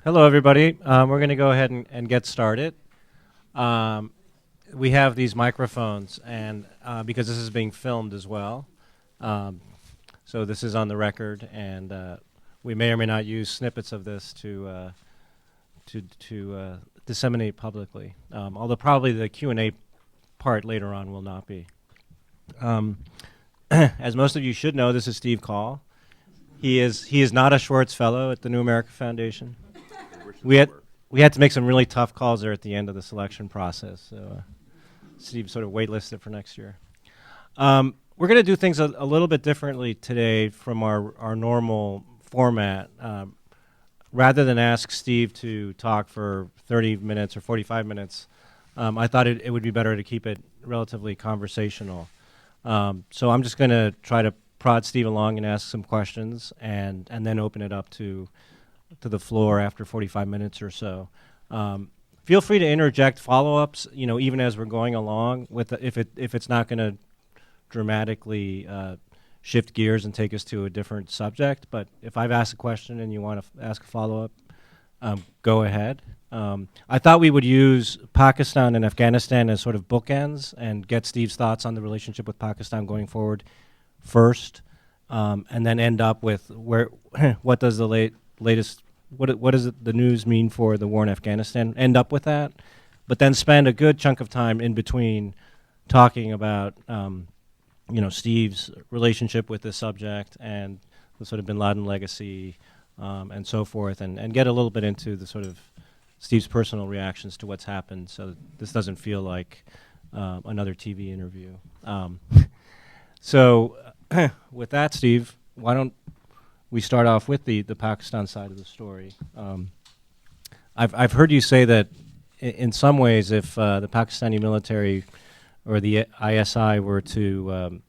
Hello, everybody. We're going to go ahead and get started. We have these microphones, and because this is being filmed as well, so this is on the record, and we may or may not use snippets of this to disseminate publicly. Although probably the Q&A part later on will not be. As most of you should know, this is Steve Coll. He is not a Schwartz Fellow at the New America Foundation. We had to make some really tough calls there at the end of the selection process. So Steve sort of waitlisted for next year. We're going to do things a little bit differently today from our normal format. Rather than ask Steve to talk for 30 minutes or 45 minutes, I thought it would be better to keep it relatively conversational. So I'm just going to try to prod Steve along and ask some questions and then open it up to the floor after 45 minutes or so. Feel free to interject follow-ups, even as we're going along with if it's not going to dramatically shift gears and take us to a different subject. But if I've asked a question and you want to ask a follow-up, go ahead. I thought we would use Pakistan and Afghanistan as sort of bookends and get Steve's thoughts on the relationship with Pakistan going forward first, and then end up with what does the latest what does the news mean for the war in Afghanistan? End up with that, but then spend a good chunk of time in between talking about Steve's relationship with this subject and the sort of bin Laden legacy and so forth, and get a little bit into the sort of Steve's personal reactions to what's happened, so this doesn't feel like another TV interview. So with that, Steve, why don't we start off with the Pakistan side of the story. I've heard you say that in some ways, if the Pakistani military or the ISI were to,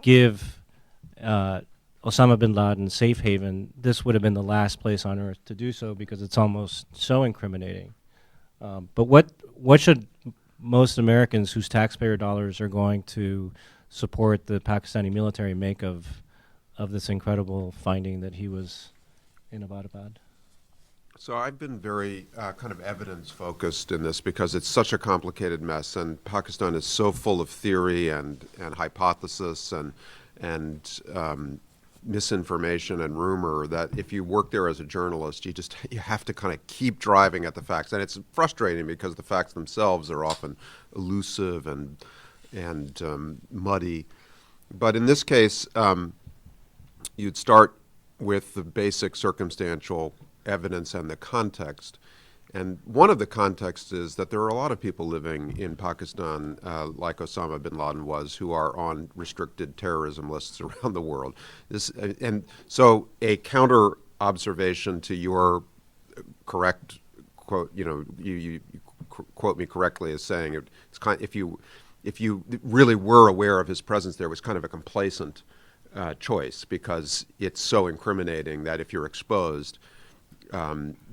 give Osama bin Laden safe haven, this would have been the last place on earth to do so because it's almost so incriminating. But what should most Americans whose taxpayer dollars are going to support the Pakistani military make of this incredible finding that he was in Abbottabad? So I've been very kind of evidence-focused in this because it's such a complicated mess, and Pakistan is so full of theory and hypothesis and misinformation and rumor that if you work there as a journalist, you have to kind of keep driving at the facts, and it's frustrating because the facts themselves are often elusive and muddy. But in this case, you'd start with the basic circumstantial evidence and the context. And one of the contexts is that there are a lot of people living in Pakistan, like Osama bin Laden was, who are on restricted terrorism lists around the world. And so a counter observation to your correct quote, you quote me correctly as saying it's kind if you really were aware of his presence there, it was kind of a complacent choice because it's so incriminating that if you're exposed,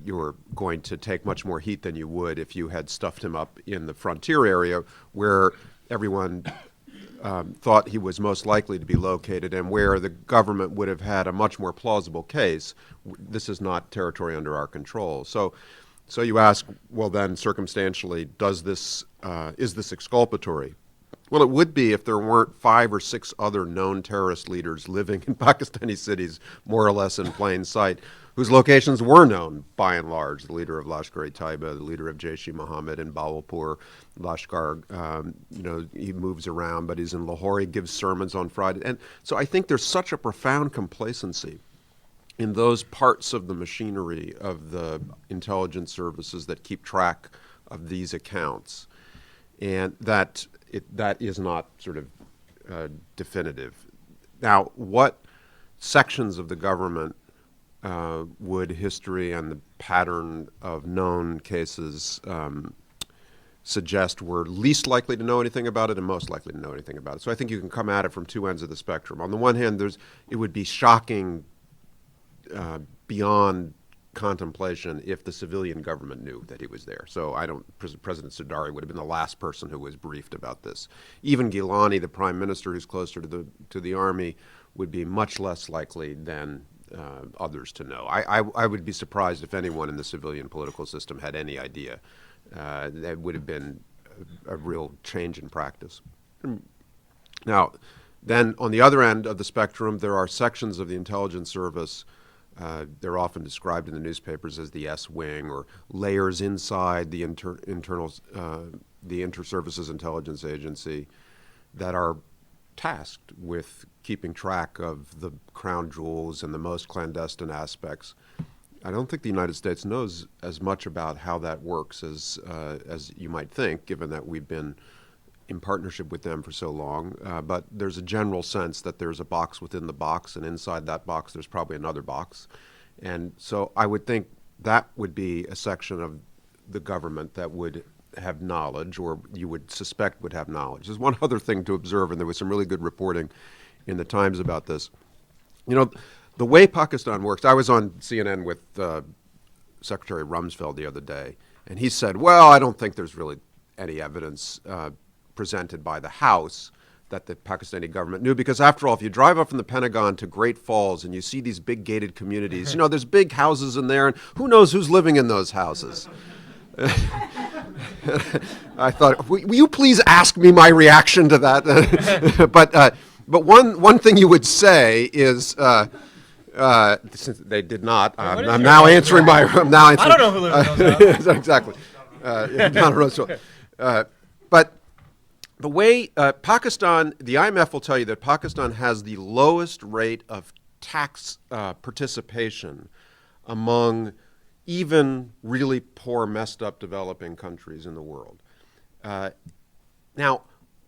you're going to take much more heat than you would if you had stuffed him up in the frontier area where everyone thought he was most likely to be located and where the government would have had a much more plausible case. This is not territory under our control. So you ask, well then, circumstantially, is this exculpatory? Well, it would be if there weren't 5 or 6 other known terrorist leaders living in Pakistani cities, more or less in plain sight, whose locations were known by and large. The leader of Lashkar-e-Taiba, the leader of Jaish-e-Mohammed in Bawalpur, Lashkar, he moves around, but he's in Lahore. He gives sermons on Friday. And so I think there's such a profound complacency in those parts of the machinery of the intelligence services that keep track of these accounts, and that is not sort of definitive. Now, what sections of the government would history and the pattern of known cases suggest were least likely to know anything about it and most likely to know anything about it? So I think you can come at it from two ends of the spectrum. On the one hand, it would be shocking beyond contemplation if the civilian government knew that he was there. So President Sudari would have been the last person who was briefed about this. Even Gilani, the prime minister who's closer to the army, would be much less likely than others to know. I would be surprised if anyone in the civilian political system had any idea. That would have been a real change in practice. Now, then on the other end of the spectrum, there are sections of the intelligence service. They're often described in the newspapers as the S-wing, or layers inside the the Inter-Services Intelligence Agency, that are tasked with keeping track of the crown jewels and the most clandestine aspects. I don't think the United States knows as much about how that works as you might think, given that we've been in partnership with them for so long. But there's a general sense that there's a box within the box, and inside that box there's probably another box. And so I would think that would be a section of the government that would have knowledge, or you would suspect would have knowledge. There's one other thing to observe, and there was some really good reporting in the Times about this. You know, the way Pakistan works, I was on CNN with Secretary Rumsfeld the other day, and he said, well, I don't think there's really any evidence presented by the House that the Pakistani government knew, because after all, if you drive up from the Pentagon to Great Falls and you see these big gated communities, you know, there's big houses in there, and who knows who's living in those houses? I thought, will you please ask me my reaction to that? But one thing you would say is, since they did not, I'm now answering my. I don't know who lives in those houses. Exactly. But the way Pakistan, the IMF will tell you that Pakistan has the lowest rate of tax participation among even really poor, messed up developing countries in the world. Now,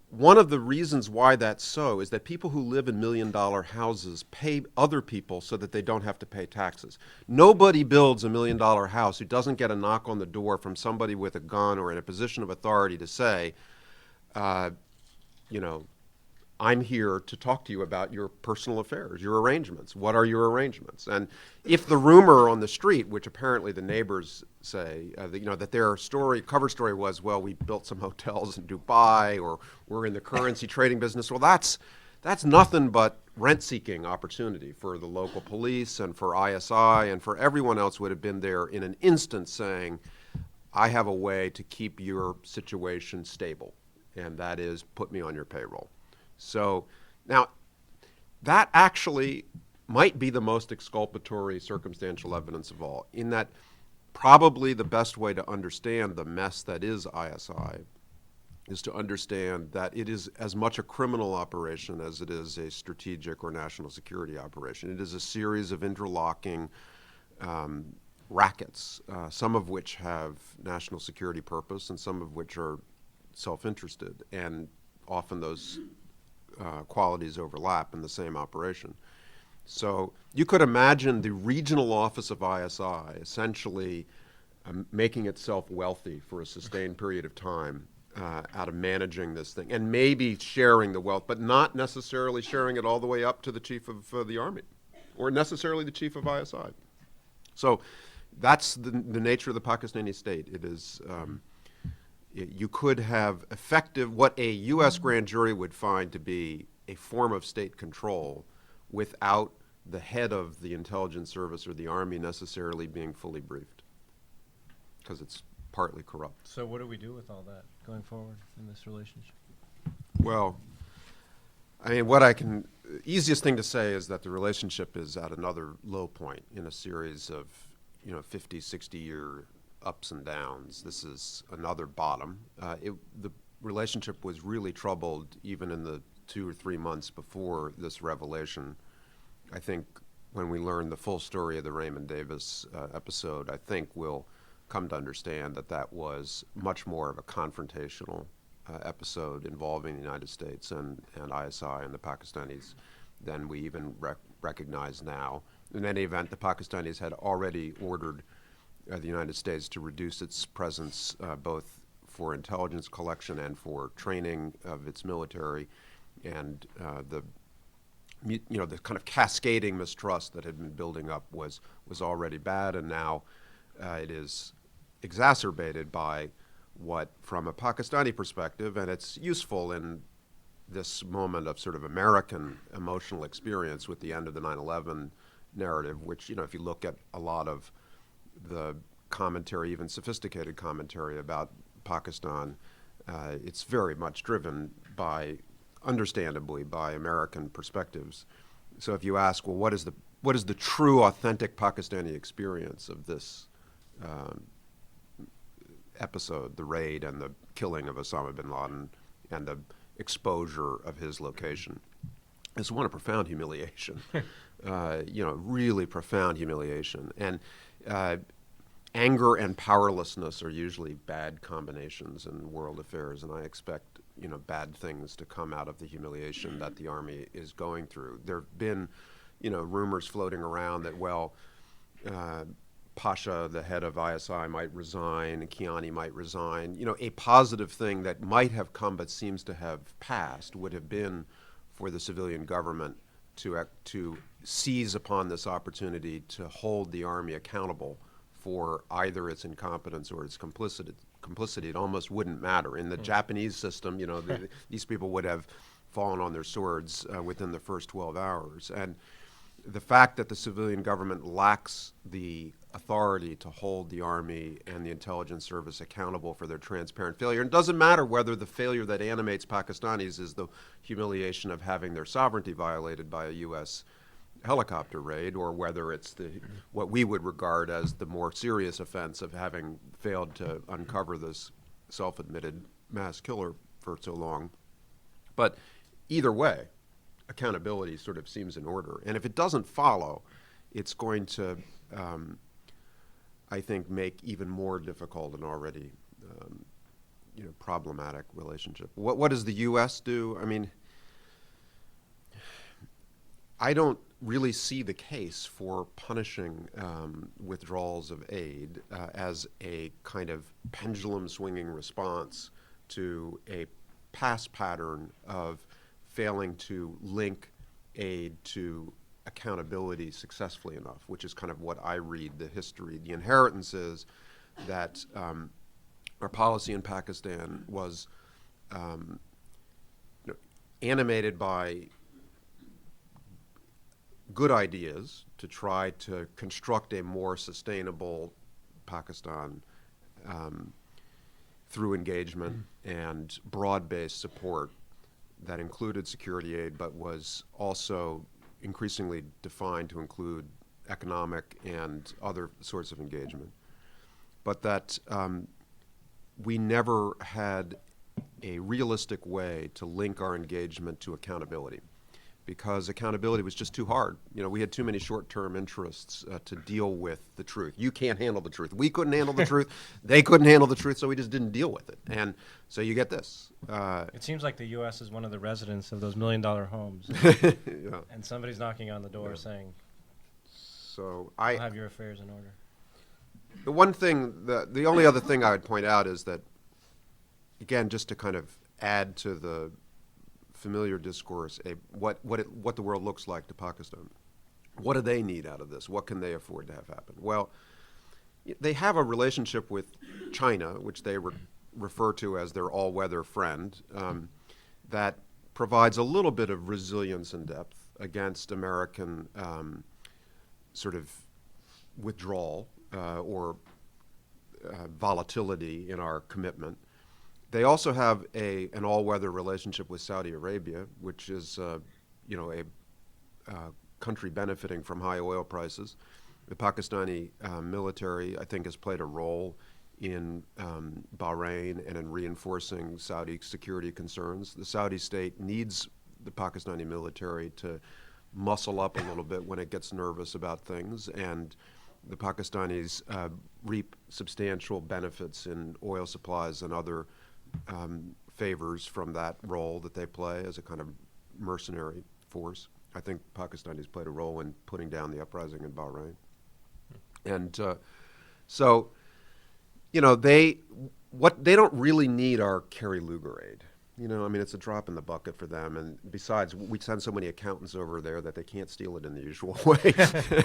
one of the reasons why that's so is that people who live in million-dollar houses pay other people so that they don't have to pay taxes. Nobody builds a million-dollar house who doesn't get a knock on the door from somebody with a gun or in a position of authority to say, you know, I'm here to talk to you about your personal affairs, your arrangements. What are your arrangements? And if the rumor on the street, which apparently the neighbors say, that their cover story was, well, we built some hotels in Dubai, or we're in the currency trading business, well, that's nothing but rent-seeking opportunity for the local police and for ISI and for everyone else who would have been there in an instant saying, I have a way to keep your situation stable, and that is put me on your payroll. So now that actually might be the most exculpatory circumstantial evidence of all, in that probably the best way to understand the mess that is ISI is to understand that it is as much a criminal operation as it is a strategic or national security operation. It is a series of interlocking rackets, some of which have national security purpose and some of which are self-interested, and often those qualities overlap in the same operation. So you could imagine the regional office of ISI essentially making itself wealthy for a sustained period of time out of managing this thing, and maybe sharing the wealth, but not necessarily sharing it all the way up to the chief of the army, or necessarily the chief of ISI. So that's the nature of the Pakistani state. It is you could have what a U.S. grand jury would find to be a form of state control without the head of the intelligence service or the army necessarily being fully briefed, because it's partly corrupt. So what do we do with all that going forward in this relationship? Well, I mean, easiest thing to say is that the relationship is at another low point in a series of, 50, 60-year ups and downs. This is another bottom. The relationship was really troubled even in the 2 or 3 months before this revelation. I think when we learn the full story of the Raymond Davis episode, I think we'll come to understand that that was much more of a confrontational episode involving the United States and ISI and the Pakistanis than we even recognize now. In any event, the Pakistanis had already ordered the United States to reduce its presence both for intelligence collection and for training of its military, and the kind of cascading mistrust that had been building up was already bad, and now it is exacerbated by what, from a Pakistani perspective, and it's useful in this moment of sort of American emotional experience with the end of the 9/11 narrative, which, if you look at a lot of the commentary, even sophisticated commentary about Pakistan, it's very much driven understandably, by American perspectives. So if you ask, well, what is the true, authentic Pakistani experience of this episode, the raid and the killing of Osama bin Laden and the exposure of his location? It's one of profound humiliation, really profound humiliation. And anger and powerlessness are usually bad combinations in world affairs, and I expect, bad things to come out of the humiliation that the army is going through. There have been, rumors floating around that, Pasha, the head of ISI, might resign, and Kiani might resign. A positive thing that might have come but seems to have passed would have been for the civilian government to seize upon this opportunity to hold the army accountable for either its incompetence or its complicity. It almost wouldn't matter. In the Japanese system, these people would have fallen on their swords within the first 12 hours. And the fact that the civilian government lacks the authority to hold the army and the intelligence service accountable for their transparent failure. And it doesn't matter whether the failure that animates Pakistanis is the humiliation of having their sovereignty violated by a U.S. helicopter raid, or whether it's what we would regard as the more serious offense of having failed to uncover this self-admitted mass killer for so long. But either way, accountability sort of seems in order. And if it doesn't follow, it's going to, I think, make even more difficult an already problematic relationship. What does the U.S. do? I mean, I don't really see the case for punishing withdrawals of aid as a kind of pendulum swinging response to a past pattern of failing to link aid to accountability successfully enough, which is kind of what I read the history. The inheritance is that our policy in Pakistan was animated by good ideas to try to construct a more sustainable Pakistan through engagement and broad-based support that included security aid, but was also increasingly defined to include economic and other sorts of engagement. But that we never had a realistic way to link our engagement to accountability, because accountability was just too hard. We had too many short-term interests to deal with the truth. You can't handle the truth. We couldn't handle the truth. They couldn't handle the truth, so we just didn't deal with it. And so you get this. It seems like the U.S. is one of the residents of those $1 million homes. Yeah. And somebody's knocking on the door saying, so I'll have your affairs in order. The only other thing I would point out is that, again, just to kind of add to the familiar discourse, what the world looks like to Pakistan. What do they need out of this? What can they afford to have happen? Well, they have a relationship with China, which they refer to as their all-weather friend, that provides a little bit of resilience and depth against American sort of withdrawal or volatility in our commitment. They also have an all-weather relationship with Saudi Arabia, which is, a country benefiting from high oil prices. The Pakistani military, I think, has played a role in Bahrain and in reinforcing Saudi security concerns. The Saudi state needs the Pakistani military to muscle up a little bit when it gets nervous about things, and the Pakistanis reap substantial benefits in oil supplies and other favors from that role that they play as a kind of mercenary force. I think Pakistanis played a role in putting down the uprising in Bahrain. And so, they don't really need our Kerry Lugar aid. It's a drop in the bucket for them. And besides, we send so many accountants over there that they can't steal it in the usual way.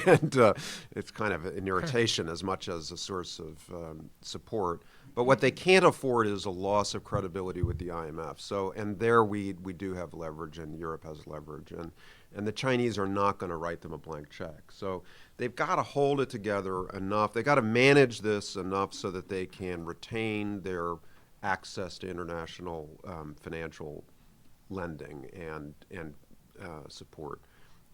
And it's kind of an irritation as much as a source of support. But what they can't afford is a loss of credibility with the IMF. So, and there we do have leverage, and Europe has leverage. And and the Chinese are not going to write them a blank check. So they've got to hold it together enough. They've got to manage this enough so that they can retain their access to international financial lending and support.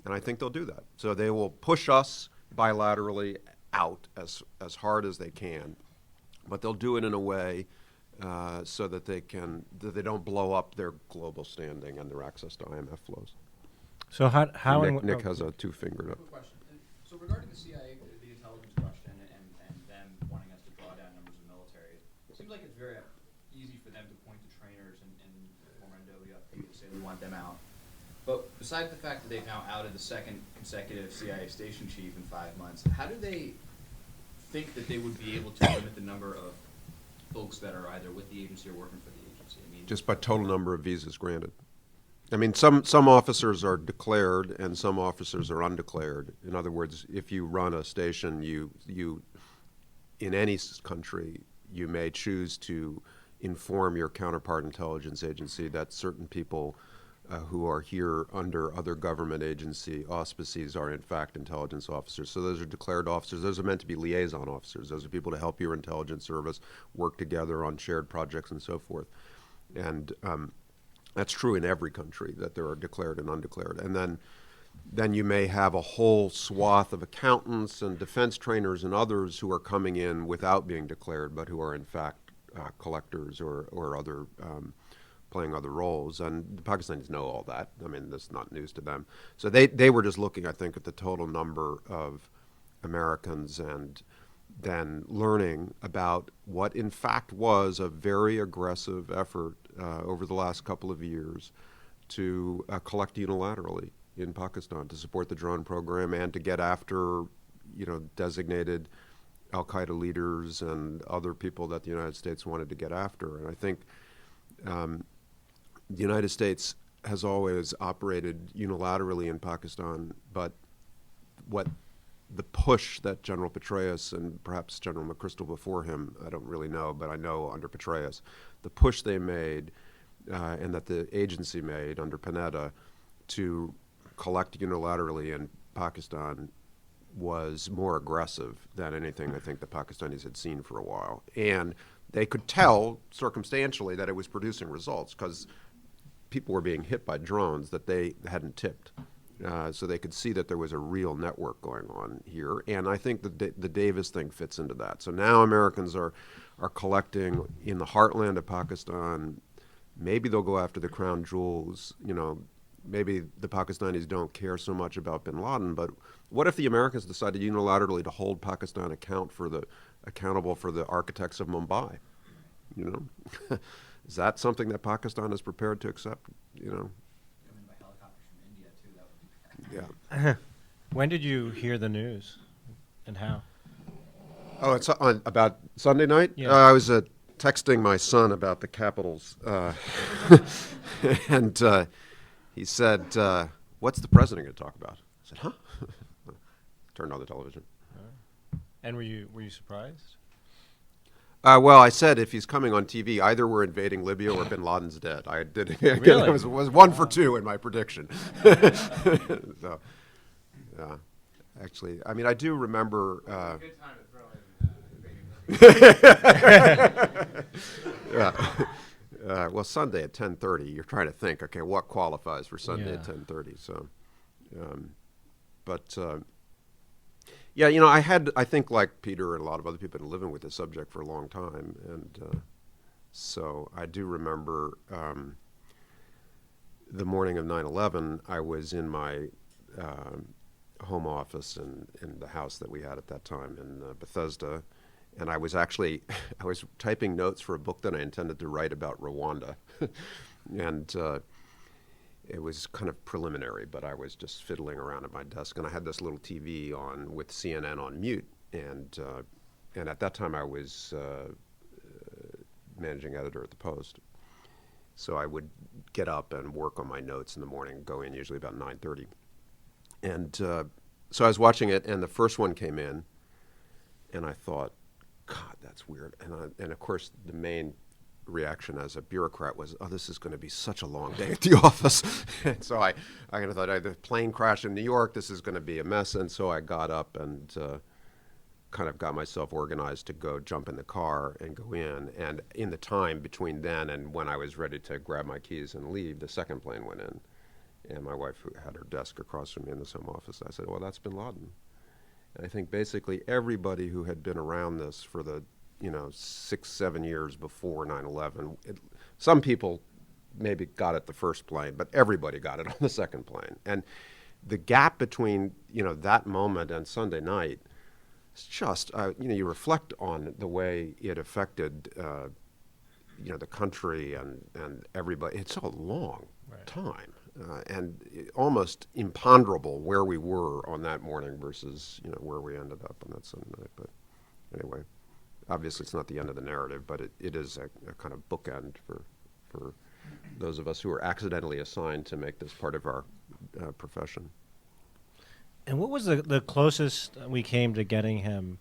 And I think they'll do that. So they will push us bilaterally out as hard as they can, but they'll do it in a way so that they don't blow up their global standing and their access to IMF flows. So how Nick has a two-fingered up. Quick question. So regarding the CIA, the intelligence question, and them wanting us to draw down numbers of military, it seems like it's very easy for them to point to trainers and former NWFP to say we want them out. But besides the fact that they've now outed the second consecutive CIA station chief in 5 months, how do they think that they would be able to limit the number of folks that are either with the agency or working for the agency? I mean, Just by total number of visas granted. I mean, some officers are declared and some officers are undeclared. In other words, if you run a station, you in any country, you may choose to inform your counterpart intelligence agency that certain people who are here under other government agency auspices are in fact intelligence officers. So those are declared officers. Those are meant to be liaison officers. Those are people to help your intelligence service work together on shared projects and so forth. And that's true in every country, that there are declared and undeclared. And then you may have a whole swath of accountants and defense trainers and others who are coming in without being declared, but who are in fact collectors or other playing other roles. And the Pakistanis know all that. I mean, this is not news to them. So they were just looking, I think, at the total number of Americans and then learning about what in fact was a very aggressive effort over the last couple of years to collect unilaterally in Pakistan to support the drone program and to get after, designated al-Qaeda leaders and other people that the United States wanted to get after. And I think the United States has always operated unilaterally in Pakistan, but what the push that General Petraeus and perhaps General McChrystal before him, I don't really know, but I know under Petraeus, the push they made and that the agency made under Panetta to collect unilaterally in Pakistan was more aggressive than anything I think the Pakistanis had seen for a while. And they could tell circumstantially that it was producing results because people were being hit by drones that they hadn't tipped. So they could see that there was a real network going on here. And I think the Davis thing fits into that. So now Americans are collecting in the heartland of Pakistan. Maybe they'll go after the crown jewels. Maybe the Pakistanis don't care so much about bin Laden, but what if the Americans decided unilaterally to hold Pakistan accountable for the architects of Mumbai? Is that something that Pakistan is prepared to accept? by helicopters from India too, that would be bad. Yeah. When did you hear the news, and how? Oh, it's on about Sunday night? Yeah. I was texting my son about the Capitals, and he said, what's the president going to talk about? I said, huh? Turned on the television. And were you surprised? Well, I said if he's coming on TV, either we're invading Libya or bin Laden's dead. I did. Really? It was 1 for 2 in my prediction. So, yeah. Actually, I mean, I do remember. Good time to throw in invading. Yeah. Well, Sunday at 10:30. You're trying to think. Okay, what qualifies for Sunday at Yeah. 10:30? So, but. Yeah, I think like Peter and a lot of other people have been living with this subject for a long time, and so I do remember the morning of 9/11, I was in my home office in the house that we had at that time in Bethesda, and I was actually I was typing notes for a book that I intended to write about Rwanda, and it was kind of preliminary, but I was just fiddling around at my desk, and I had this little TV on with CNN on mute, and at that time I was managing editor at the Post, so I would get up and work on my notes in the morning, go in usually about 9:30, and so I was watching it, and the first one came in, and I thought, God, that's weird, and of course the main reaction as a bureaucrat was, oh, this is going to be such a long day at the office. And so I kind of thought, the plane crashed in New York, this is going to be a mess. And so I got up and kind of got myself organized to go jump in the car and go in. And in the time between then and when I was ready to grab my keys and leave, the second plane went in. And my wife, who had her desk across from me in this home office, I said, well, that's bin Laden. And I think basically everybody who had been around this for the 6, 7 years before 9/11. Some people maybe got it the first plane, but everybody got it on the second plane. And the gap between that moment and Sunday night is just you reflect on the way it affected the country and everybody. It's a long time and almost imponderable where we were on that morning versus where we ended up on that Sunday night. But anyway. Obviously, it's not the end of the narrative, but it is a kind of bookend for those of us who are accidentally assigned to make this part of our profession. And what was the closest we came to getting him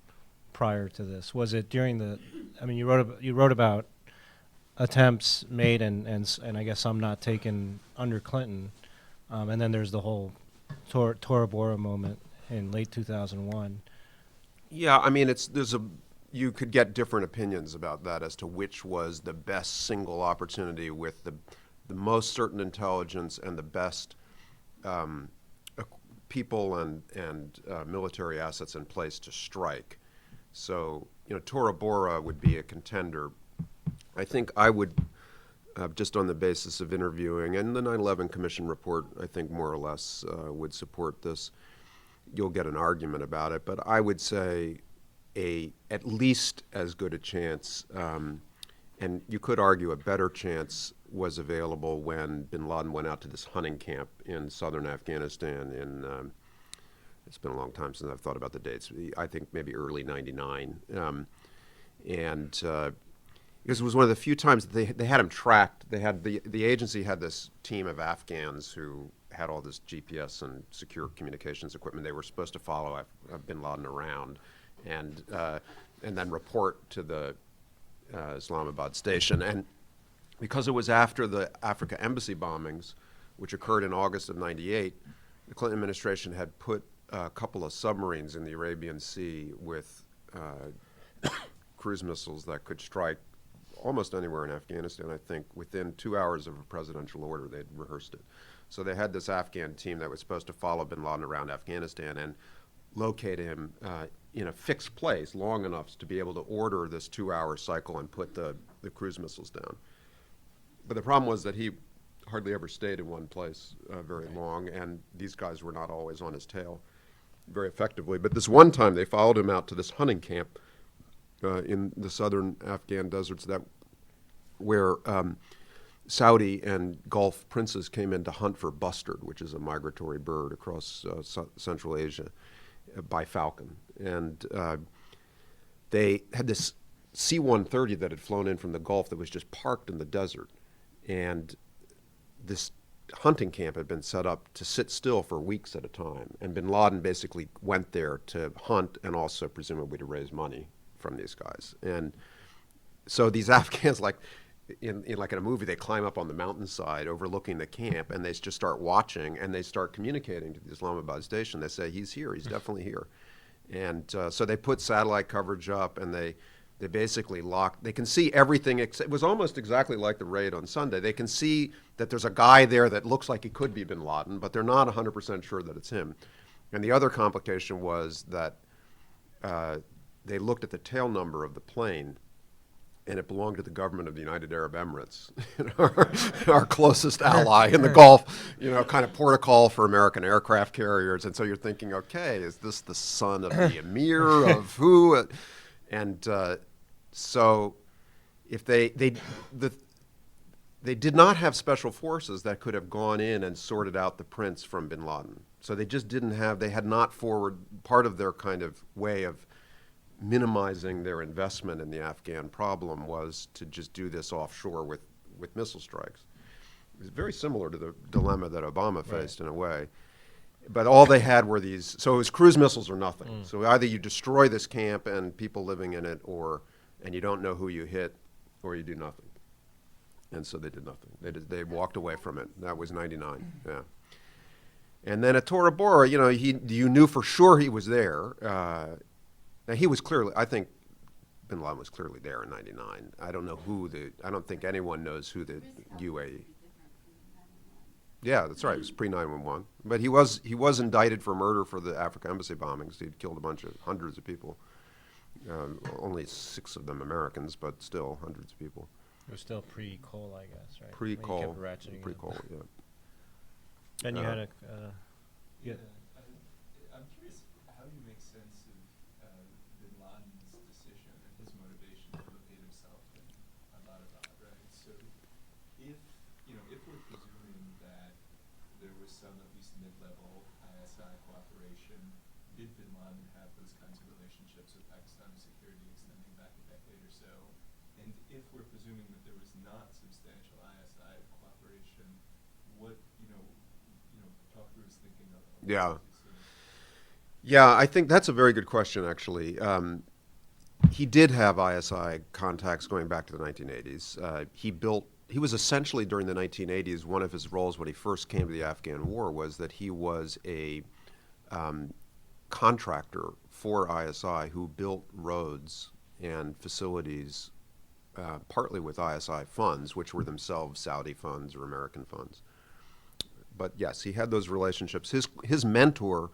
prior to this? Was it during the? I mean, you wrote about attempts made and I guess some not taken under Clinton, and then there's the whole Tora Bora moment in late 2001. Yeah, I mean, you could get different opinions about that as to which was the best single opportunity with the most certain intelligence and the best people and military assets in place to strike. So, Tora Bora would be a contender. I think I would, just on the basis of interviewing, and the 9/11 Commission report, I think more or less would support this. You'll get an argument about it, but I would say at least as good a chance, and you could argue a better chance, was available when bin Laden went out to this hunting camp in southern Afghanistan it's been a long time since I've thought about the dates, I think maybe early 99. Because it was one of the few times that they had him tracked. They had the agency had this team of Afghans who had all this GPS and secure communications equipment. They were supposed to follow bin Laden around and then report to the Islamabad station. And because it was after the Africa embassy bombings, which occurred in August of '98, the Clinton administration had put a couple of submarines in the Arabian Sea with cruise missiles that could strike almost anywhere in Afghanistan. I think within 2 hours of a presidential order, they'd rehearsed it. So they had this Afghan team that was supposed to follow bin Laden around Afghanistan and locate him in a fixed place long enough to be able to order this 2-hour cycle and put the cruise missiles down. But the problem was that he hardly ever stayed in one place very long, and these guys were not always on his tail very effectively. But this one time they followed him out to this hunting camp in the southern Afghan deserts where Saudi and Gulf princes came in to hunt for bustard, which is a migratory bird across Central Asia, by falcon. And they had this C-130 that had flown in from the Gulf that was just parked in the desert. And this hunting camp had been set up to sit still for weeks at a time. And bin Laden basically went there to hunt and also presumably to raise money from these guys. And so these Afghans, like in a movie, they climb up on the mountainside overlooking the camp, and they just start watching, and they start communicating to the Islamabad station. They say, he's here, he's definitely here. And so they put satellite coverage up, and they basically lock. They can see everything. It was almost exactly like the raid on Sunday. They can see that there's a guy there that looks like he could be bin Laden, but they're not 100% sure that it's him. And the other complication was that they looked at the tail number of the plane, and it belonged to the government of the United Arab Emirates, our closest ally in the Gulf, kind of port of call for American aircraft carriers. And so you're thinking, okay, is this the son of the emir of who? And so if they did not have special forces that could have gone in and sorted out the prince from bin Laden. So they just didn't have, they had not forward, part of their kind of way of minimizing their investment in the Afghan problem was to just do this offshore with missile strikes. It was very similar to the dilemma that Obama faced in a way. But all they had were these, so it was cruise missiles or nothing. So either you destroy this camp and people living in it, and you don't know who you hit, or you do nothing. And so they did nothing. They walked away from it. That was 99, yeah. And then at Tora Bora, you know, you knew for sure he was there. Now he was clearly, I think bin Laden was clearly there in 99. I don't know I don't think anyone knows who the UAE. Yeah, that's right. It was pre-911. But he was indicted for murder for the Africa Embassy bombings. He'd killed hundreds of people. Only 6 of them Americans, but still hundreds of people. It was still pre-Coll, I guess, right? Pre-Coll. When you kept ratcheting it up. Pre-Coll, yeah. Ben, you had a... Yeah, I'm curious how you make sense of bin Laden's decision and his motivation to locate himself in Abbottabad, right? So if we're presuming that there was some at least mid-level ISI cooperation, did bin Laden have those kinds of relationships with Pakistani security extending back a decade or so? And if we're presuming that there was not substantial ISI cooperation, what, talk through his thinking of Yeah. Yeah, I think that's a very good question, actually. He did have ISI contacts going back to the 1980s. He was essentially, during the 1980s, one of his roles when he first came to the Afghan war was that he was a contractor for ISI who built roads and facilities partly with ISI funds, which were themselves Saudi funds or American funds. But yes, he had those relationships. His mentor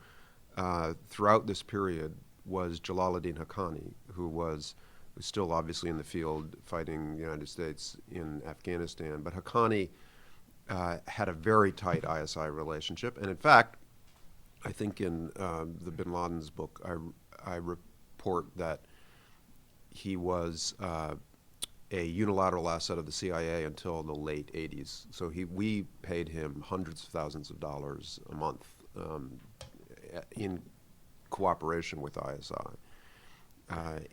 throughout this period was Jalaluddin Haqqani, who's still obviously in the field fighting the United States in Afghanistan. But Haqqani had a very tight ISI relationship. And in fact, I think in the bin Laden's book, I report that he was a unilateral asset of the CIA until the late 80s. So we paid him hundreds of thousands of dollars a month in cooperation with ISI.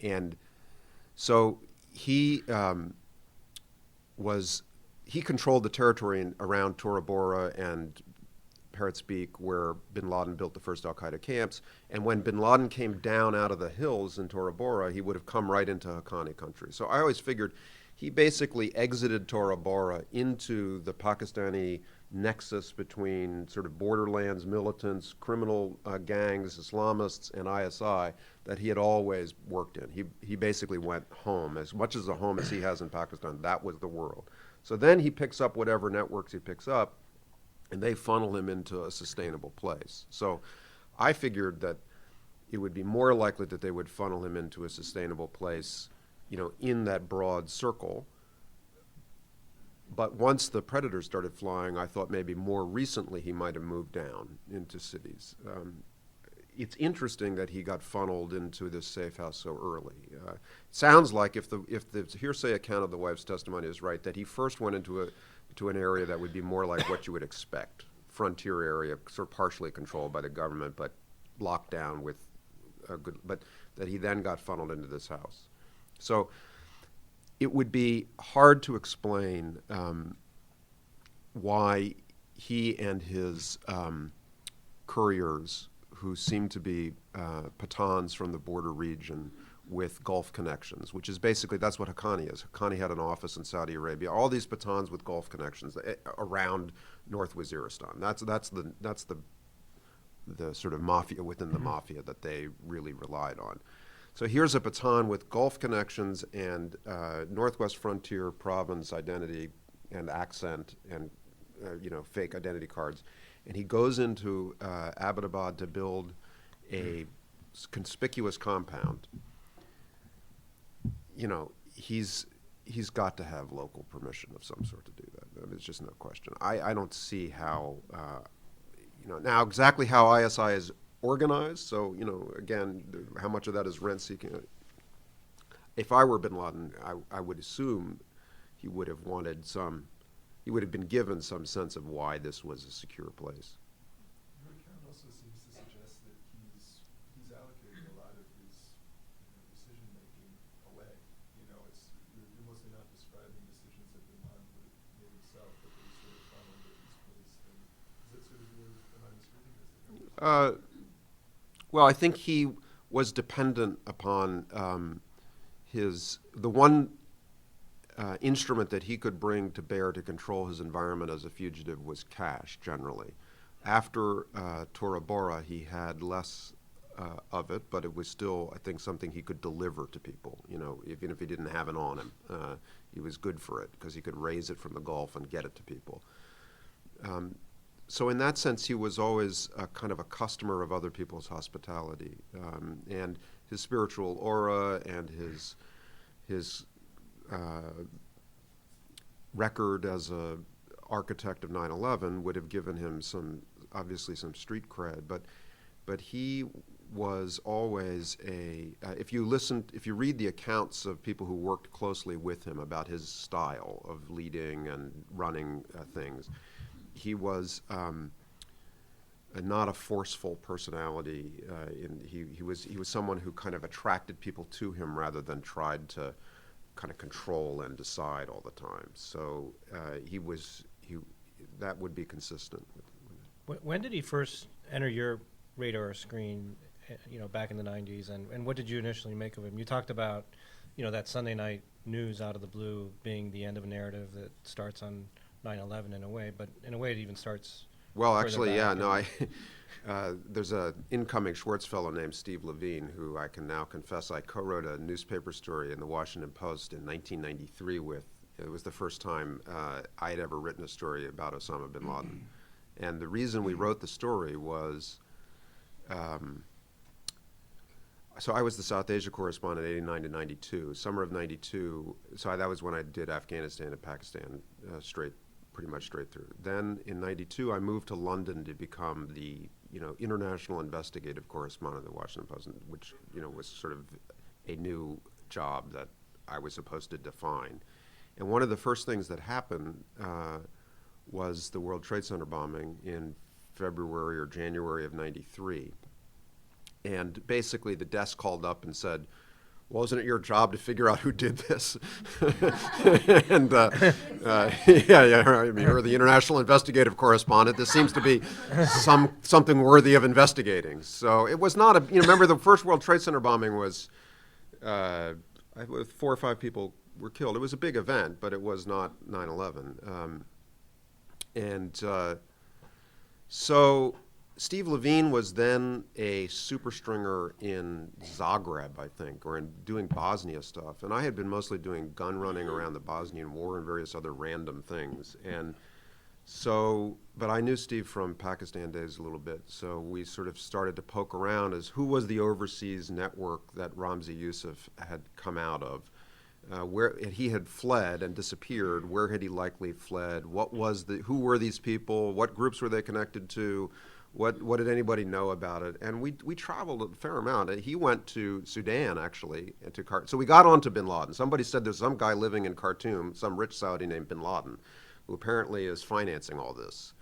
And so he controlled the territory around Tora Bora and Parrots Beak, where bin Laden built the first al-Qaeda camps. And when bin Laden came down out of the hills in Tora Bora, he would have come right into Haqqani country. So I always figured he basically exited Tora Bora into the Pakistani nexus between sort of borderlands, militants, criminal gangs, Islamists, and ISI that he had always worked in. He basically went home. As much as a home as he has in Pakistan, that was the world. So then he picks up whatever networks he picks up, and they funnel him into a sustainable place. So I figured that it would be more likely that they would funnel him into a sustainable place, in that broad circle. But once the Predators started flying, I thought maybe more recently he might have moved down into cities. It's interesting that he got funneled into this safe house so early. Sounds like if the hearsay account of the wife's testimony is right, that he first went into an area that would be more like what you would expect, frontier area, sort of partially controlled by the government, but locked down with but that he then got funneled into this house. So it would be hard to explain why he and his couriers, who seemed to be Pathans from the border region with Gulf connections, which is basically, that's what Haqqani is. Haqqani had an office in Saudi Arabia. All these Pathans with Gulf connections around North Waziristan. That's the sort of mafia within the mafia that they really relied on. So here's a Pathan with Gulf connections and Northwest Frontier province identity and accent and fake identity cards, and he goes into Abbottabad to build a conspicuous compound. He's got to have local permission of some sort to do that. I mean, there's just no question. I don't see how, now exactly how ISI is organized. So, again, how much of that is rent seeking? If I were bin Laden, I would assume he would have been given some sense of why this was a secure place. Your account also seems to suggest that he's allocating a lot of his decision making away. You're mostly not describing decisions that bin Laden would have made himself, but that he sort of followed or misplaced. And is that sort of am I misreading this? Well, I think he was dependent upon the one instrument that he could bring to bear to control his environment as a fugitive was cash, generally. After Tora Bora, he had less of it, but it was still, I think, something he could deliver to people. You know, even if he didn't have it on him, he was good for it because he could raise it from the Gulf and get it to people. So in that sense, he was always a kind of a customer of other people's hospitality, and his spiritual aura and his record as a architect of 9/11 would have given him obviously some street cred, but he was always if you read the accounts of people who worked closely with him about his style of leading and running things, he was not a forceful personality. He was someone who kind of attracted people to him rather than tried to kind of control and decide all the time. So that would be consistent. When did he first enter your radar screen, back in the 90s, and what did you initially make of him? You talked about, that Sunday night news out of the blue being the end of a narrative that starts on 9/11 in a way, but in a way it even starts. Well, actually, yeah, no, there's an incoming Schwartz fellow named Steve Levine, who I can now confess I co-wrote a newspaper story in the Washington Post in 1993 with. It was the first time I had ever written a story about Osama bin Laden. And the reason we wrote the story was, so I was the South Asia correspondent 89 to 92. Summer of 92, so that was when I did Afghanistan and Pakistan pretty much straight through. Then in 92, I moved to London to become the international investigative correspondent of the Washington Post, which was sort of a new job that I was supposed to define. And one of the first things that happened was the World Trade Center bombing in February or January of 93. And basically the desk called up and said, well, isn't it your job to figure out who did this? And I mean, you're the international investigative correspondent. This seems to be something worthy of investigating. So it was not remember the first World Trade Center bombing was, 4 or 5 people were killed. It was a big event, but it was not 9/11. So Steve Levine was then a super stringer in Zagreb, I think, or in doing Bosnia stuff. And I had been mostly doing gun running around the Bosnian War and various other random things. And so, but I knew Steve from Pakistan days a little bit. So we sort of started to poke around as who was the overseas network that Ramzi Youssef had come out of. Where he had fled and disappeared, where had he likely fled? Who were these people? What groups were they connected to? What did anybody know about it? And we traveled a fair amount. He went to Sudan, actually, and to so we got onto bin Laden. Somebody said there's some guy living in Khartoum, some rich Saudi named bin Laden, who apparently is financing all this.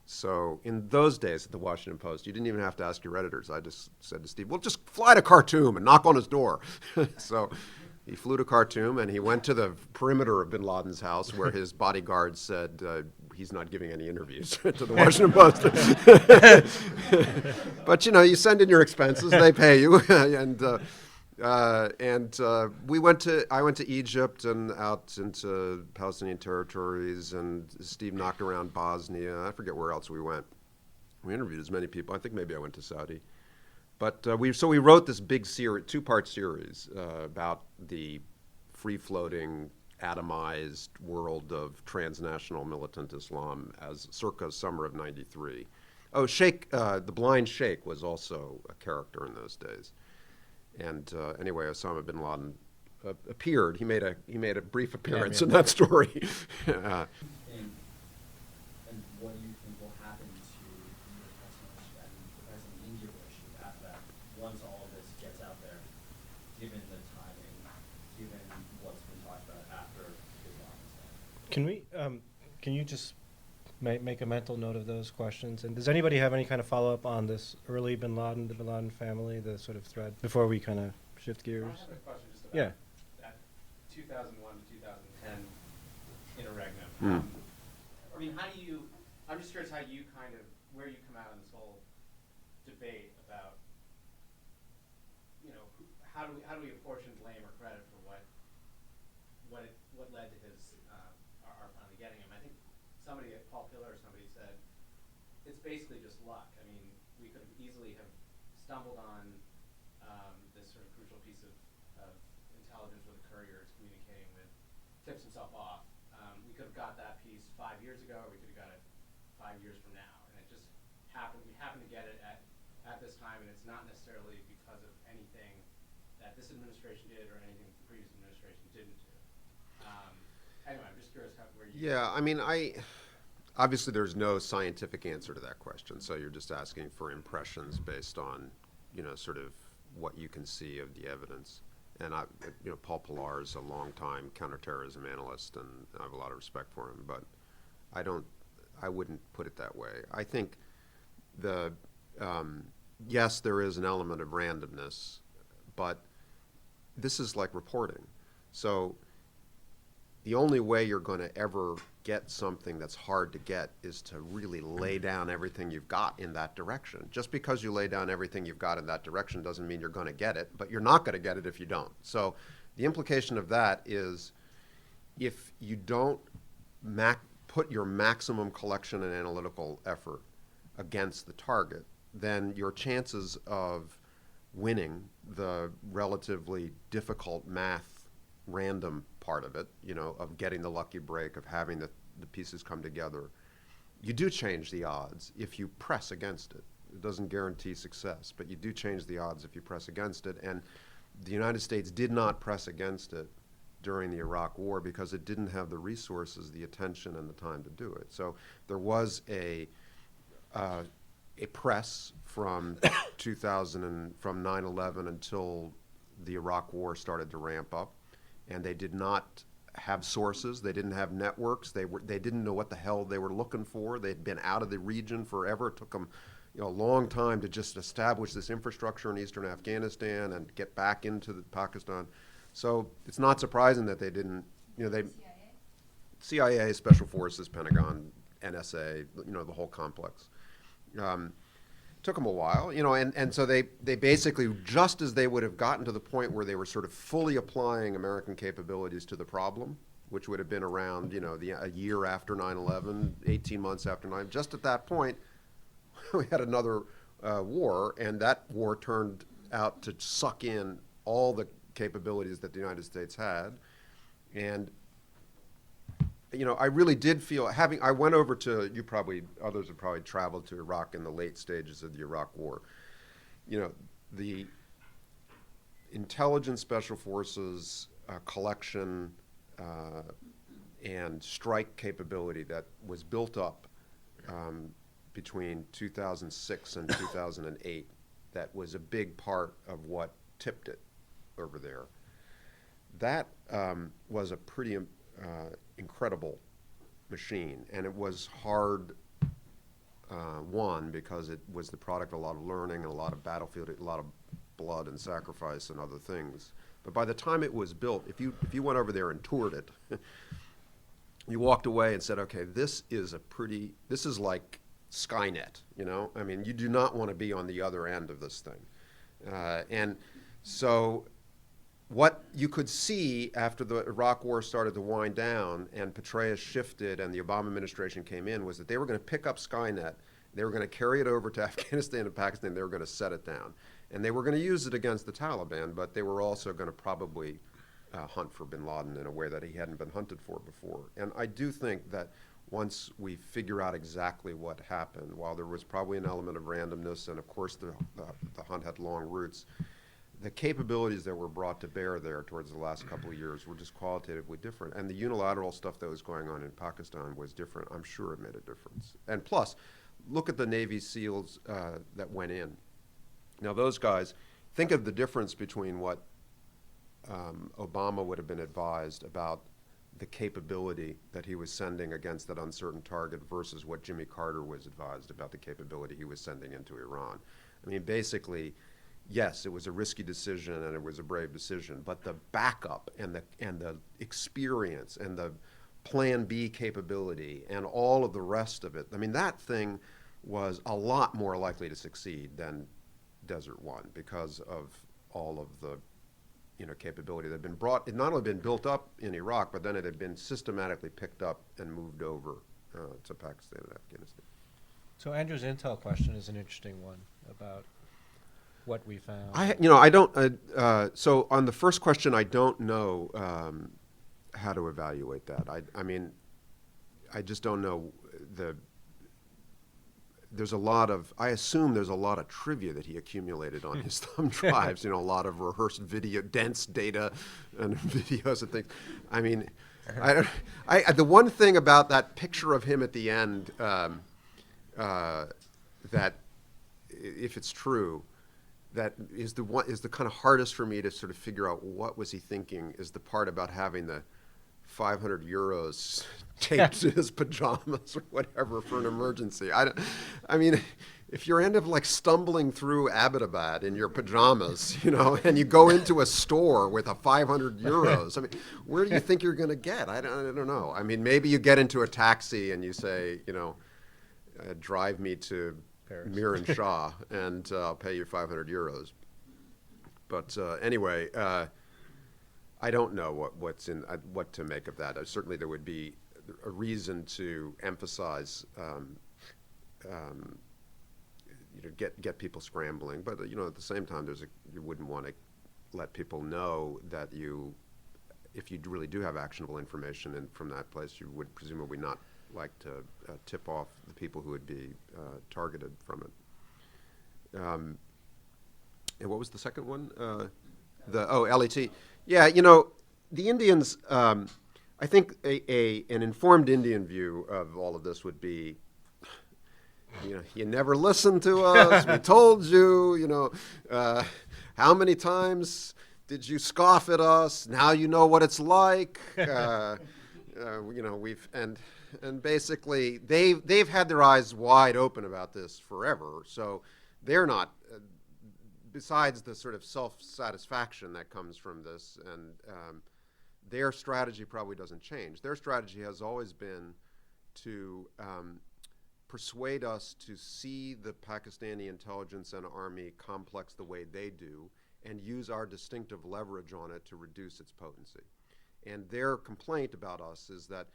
So in those days at the Washington Post, you didn't even have to ask your editors. I just said to Steve, well, just fly to Khartoum and knock on his door. So he flew to Khartoum, and he went to the perimeter of bin Laden's house where his bodyguards said he's not giving any interviews to the Washington Post. But, you send in your expenses, they pay you. I went to Egypt and out into Palestinian territories, and Steve knocked around Bosnia. I forget where else we went. We interviewed as many people. I think maybe I went to Saudi. But we wrote this big two-part series about the free-floating, atomized world of transnational militant Islam as circa summer of 93. Oh, the blind Sheikh was also a character in those days. And anyway, Osama bin Laden appeared. He made a brief appearance in that story. And what do you think will happen to the President and the President in India relationship after that, once all of this gets out there, given the timing, given what's been talked about after Bin Laden's death? Can you just make a mental note of those questions? And does anybody have any kind of follow-up on this early the Bin Laden family, the sort of thread, before we kind of shift gears? I have a question just about that 2001 to 2010 interregnum. I mean, I'm just curious where you come out in this whole debate about, how do we apportion blame or credit for what what led to his our finally getting him. I think somebody, Paul Pillar or somebody said, it's basically just luck. I mean, we could easily have stumbled on this sort of crucial piece of intelligence where the courier is communicating with, tips himself off. We could have got that piece 5 years ago, or we could have got it 5 years from now. And it just happened. We happened to get it at this time, and it's not necessarily because of anything that this administration did or anything the previous administration didn't do. Anyway, I'm just curious where you. Yeah, I mean, obviously there's no scientific answer to that question, so you're just asking for impressions based on, sort of what you can see of the evidence. And Paul Pillar is a longtime counterterrorism analyst, and I have a lot of respect for him, but I wouldn't put it that way. I think yes, there is an element of randomness, but this is like reporting. So the only way you're going to ever get something that's hard to get is to really lay down everything you've got in that direction. Just because you lay down everything you've got in that direction doesn't mean you're going to get it, but you're not going to get it if you don't. So the implication of that is if you don't put your maximum collection and analytical effort against the target, then your chances of winning the relatively difficult math random part of it, of getting the lucky break, of having the pieces come together, you do change the odds if you press against it. It doesn't guarantee success, but you do change the odds if you press against it. And the United States did not press against it during the Iraq War because it didn't have the resources, the attention, and the time to do it. So there was a press from 2000 and from 9/11 until the Iraq War started to ramp up, and they did not have sources. They didn't have networks. They didn't know what the hell they were looking for. They'd been out of the region forever. It took them a long time to just establish this infrastructure in eastern Afghanistan and get back into Pakistan. So it's not surprising that they didn't. CIA, Special Forces, Pentagon, NSA, the whole complex. Took them a while, and so they basically, just as they would have gotten to the point where they were sort of fully applying American capabilities to the problem, which would have been around, a year after 9/11, 18 months after 9/11, just at that point, we had another war, and that war turned out to suck in all the capabilities that the United States had. And I really did feel, I went over to, others have probably traveled to Iraq in the late stages of the Iraq War. The intelligence, special forces, collection, and strike capability that was built up between 2006 and 2008, that was a big part of what tipped it over there. That was a pretty incredible machine, and it was hard won because it was the product of a lot of learning and a lot of battlefield, a lot of blood and sacrifice and other things. But by the time it was built, if you went over there and toured it, you walked away and said, okay, this is like Skynet, I mean, you do not want to be on the other end of this thing. And so what you could see after the Iraq War started to wind down and Petraeus shifted and the Obama administration came in was that they were going to pick up Skynet, they were going to carry it over to Afghanistan and Pakistan, they were going to set it down. And they were going to use it against the Taliban, but they were also going to probably hunt for bin Laden in a way that he hadn't been hunted for before. And I do think that once we figure out exactly what happened, while there was probably an element of randomness, and of course the hunt had long roots, the capabilities that were brought to bear there towards the last couple of years were just qualitatively different. And the unilateral stuff that was going on in Pakistan was different. I'm sure it made a difference. And plus, look at the Navy SEALs that went in. Now those guys, think of the difference between what Obama would have been advised about the capability that he was sending against that uncertain target versus what Jimmy Carter was advised about the capability he was sending into Iran. I mean, basically, yes, it was a risky decision and it was a brave decision, but the backup and the experience and the Plan B capability and all of the rest of it, I mean, that thing was a lot more likely to succeed than Desert One because of all of the capability that had been brought. It not only been built up in Iraq, but then it had been systematically picked up and moved over to Pakistan and Afghanistan. So Andrew's intel question is an interesting one about what we found. I don't. So on the first question, I don't know how to evaluate that. I mean, I just don't know there's a lot of, I assume there's a lot of trivia that he accumulated on his thumb drives, a lot of rehearsed video, dense data and videos and things. I mean, the one thing about that picture of him at the end, that if it's true, that is the kind of hardest for me to sort of figure out what was he thinking, is the part about having the 500 euros taped to his pajamas or whatever for an emergency. I mean, if you end up like stumbling through Abbottabad in your pajamas, and you go into a store with a 500 euros, I mean, where do you think you're going to get? I don't know. I mean, maybe you get into a taxi and you say, drive me to Paris. Miran Shah and I'll pay you 500 euros. But anyway, I don't know what to make of that. Certainly, there would be a reason to emphasize, get people scrambling. But at the same time, you wouldn't want to let people know that if you really do have actionable information from that place, you would presumably not like to tip off the people who would be targeted from it. And what was the second one? LET. Yeah, the Indians, I think an informed Indian view of all of this would be, you never listened to us, we told you, how many times did you scoff at us? Now you know what it's like. And basically they've had their eyes wide open about this forever, so they're not, besides the sort of self-satisfaction that comes from this, and their strategy probably doesn't change. Their strategy has always been to persuade us to see the Pakistani intelligence and army complex the way they do and use our distinctive leverage on it to reduce its potency. And their complaint about us is that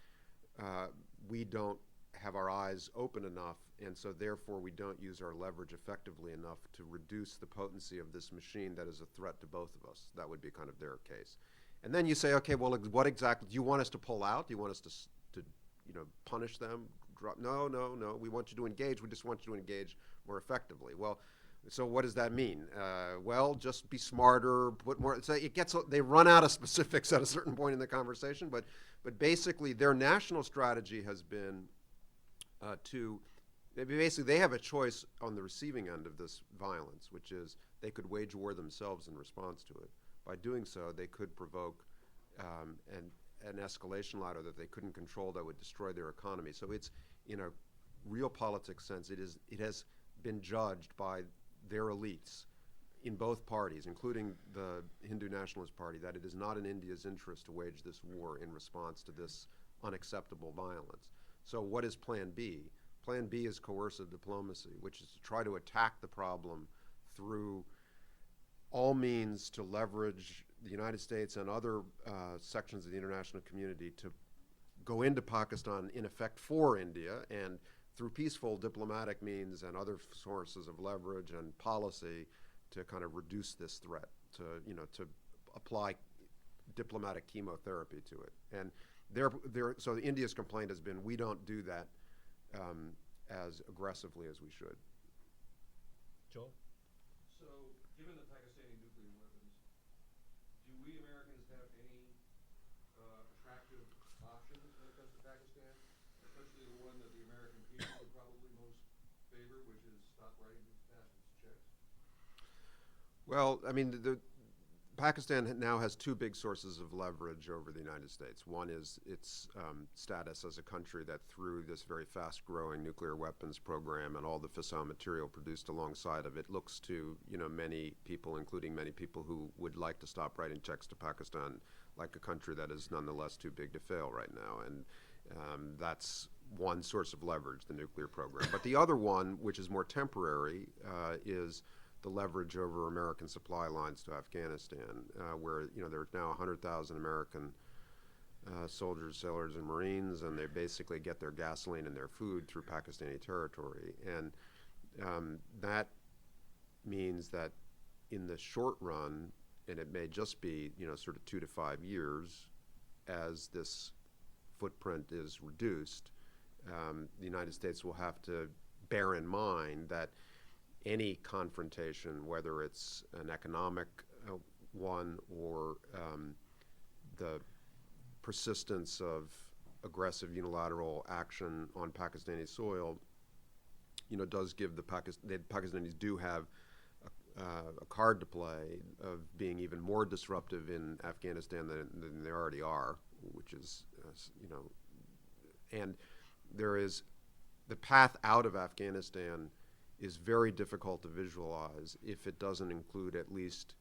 we don't have our eyes open enough, and so therefore we don't use our leverage effectively enough to reduce the potency of this machine that is a threat to both of us. That would be kind of their case. And then you say, okay, well, what exactly, do you want us to pull out? Do you want us to punish them? No, we want you to engage. We just want you to engage more effectively. Well, so what does that mean? Well, just be smarter, put more, so they run out of specifics at a certain point in the conversation, but basically their national strategy has been they have a choice on the receiving end of this violence, which is they could wage war themselves in response to it. By doing so, they could provoke an escalation ladder that they couldn't control that would destroy their economy. So it's, in a real politics sense, it has been judged by their elites in both parties, including the Hindu Nationalist Party, that it is not in India's interest to wage this war in response to this unacceptable violence. So what is Plan B? Plan B is coercive diplomacy, which is to try to attack the problem through all means to leverage the United States and other sections of the international community to go into Pakistan, in effect, for India, and through peaceful diplomatic means and other sources of leverage and policy to kind of reduce this threat, to apply diplomatic chemotherapy to it. And so India's complaint has been, we don't do that as aggressively as we should. Joel? So, given the Pakistani nuclear weapons, do we Americans have any attractive options when it comes to Pakistan, especially the one that the American people would probably most favor, which is stop writing these bastards checks? Well, I mean, Pakistan now has two big sources of leverage over the United States. One is its status as a country that, through this very fast-growing nuclear weapons program and all the fissile material produced alongside of it, looks to many people, including many people who would like to stop writing checks to Pakistan, like a country that is nonetheless too big to fail right now. And that's one source of leverage, the nuclear program. But the other one, which is more temporary, is the leverage over American supply lines to Afghanistan, where there are now 100,000 American soldiers, sailors, and Marines, and they basically get their gasoline and their food through Pakistani territory. And that means that in the short run, and it may just be sort of 2 to 5 years, as this footprint is reduced, the United States will have to bear in mind that any confrontation, whether it's an economic one or the persistence of aggressive unilateral action on Pakistani soil, does give the Pakistanis do have a card to play of being even more disruptive in Afghanistan than they already are, which is, and there is the path out of Afghanistan is very difficult to visualize if it doesn't include at least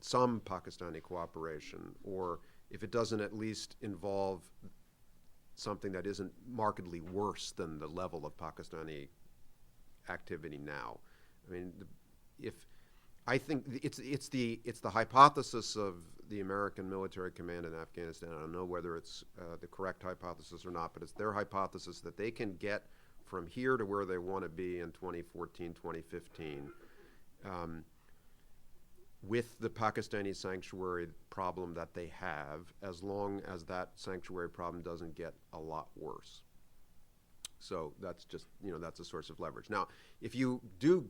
some Pakistani cooperation, or if it doesn't at least involve something that isn't markedly worse than the level of Pakistani activity now. I mean, I think it's the hypothesis of the American military command in Afghanistan. I don't know whether it's the correct hypothesis or not, but it's their hypothesis that they can get from here to where they want to be in 2014, 2015, with the Pakistani sanctuary problem that they have, as long as that sanctuary problem doesn't get a lot worse. So that's just, that's a source of leverage. Now, if you do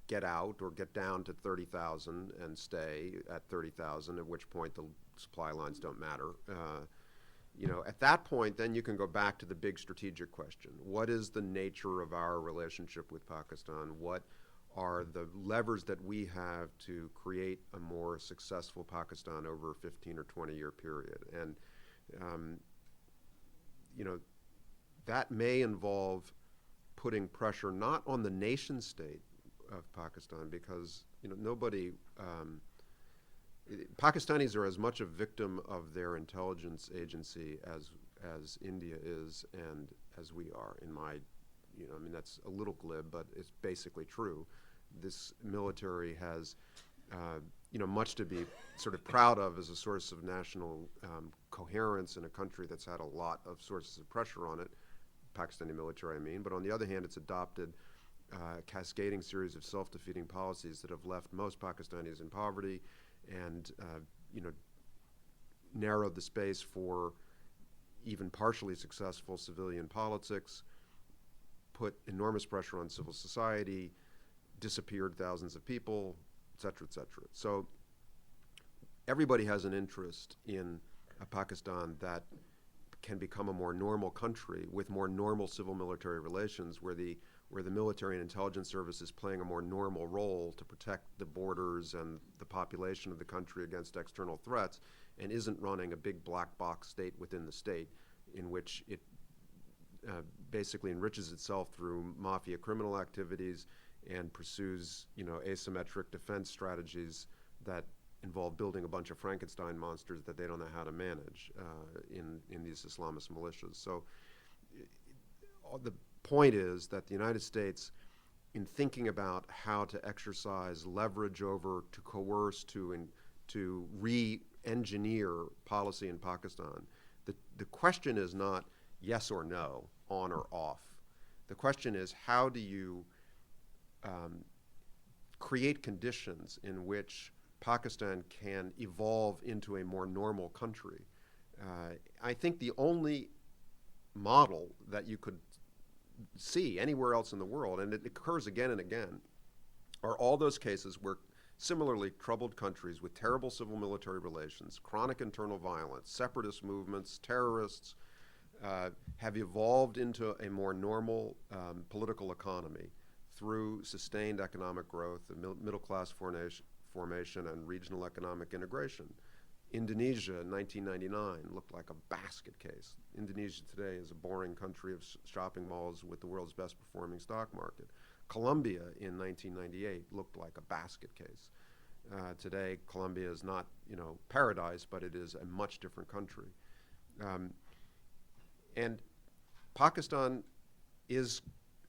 get out or get down to 30,000 and stay at 30,000, at which point the supply lines don't matter, at that point, then you can go back to the big strategic question. What is the nature of our relationship with Pakistan? What are the levers that we have to create a more successful Pakistan over a 15 or 20-year period? And, that may involve putting pressure not on the nation state of Pakistan, because, nobody, Pakistanis are as much a victim of their intelligence agency as India is and as we are, in my, that's a little glib, but it's basically true. This military has, much to be sort of proud of as a source of national coherence in a country that's had a lot of sources of pressure on it, Pakistani military, I mean. But on the other hand, it's adopted a cascading series of self-defeating policies that have left most Pakistanis in poverty and, narrowed the space for even partially successful civilian politics, put enormous pressure on civil society, disappeared thousands of people, et cetera, et cetera. So everybody has an interest in a Pakistan that can become a more normal country with more normal civil-military relations, where the military and intelligence service is playing a more normal role to protect the borders and the population of the country against external threats, and isn't running a big black box state within the state in which it basically enriches itself through mafia criminal activities and pursues, asymmetric defense strategies that involve building a bunch of Frankenstein monsters that they don't know how to manage in these Islamist militias. So the point is that the United States, in thinking about how to exercise leverage over, to coerce, to re-engineer policy in Pakistan, the question is not yes or no, on or off. The question is, how do you create conditions in which Pakistan can evolve into a more normal country? I think the only model that you could see anywhere else in the world, and it occurs again and again, are all those cases where similarly troubled countries with terrible civil-military relations, chronic internal violence, separatist movements, terrorists, have evolved into a more normal political economy through sustained economic growth, middle-class formation, and regional economic integration. Indonesia in 1999 looked like a basket case. Indonesia today is a boring country of shopping malls with the world's best performing stock market. Colombia in 1998 looked like a basket case. Today, Colombia is not, paradise, but it is a much different country. And Pakistan is